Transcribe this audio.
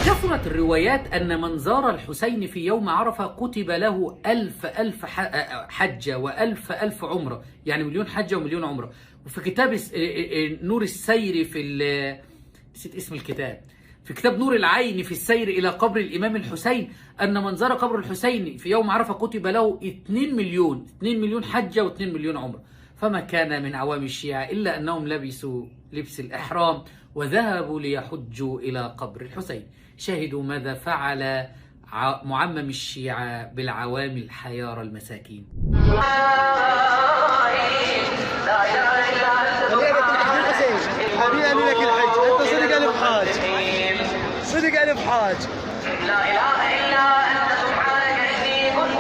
كثرت الروايات أن من زار الحسين في يوم عرفة كتب له ألف حجة وألف عمرة، يعني مليون حجة ومليون عمرة. وفي كتاب نور السير نسيت اسم الكتاب، في كتاب نور العين في السير إلى قبر الإمام الحسين أن من زار قبر الحسين في يوم عرفة كتب له 2 مليون حجة و2 مليون عمرة. فما كان من عوام الشيعة إلا أنهم لبسوا لبس الإحرام وذهبوا ليحجوا إلى قبر الحسين. شاهدوا ماذا فعل معمم الشيعة بالعوام الحيارى المساكين. حبيبي لك الحج، انت صدق الف حاج، صدق الف حاج. لا اله الا انت سبحانك اني كنت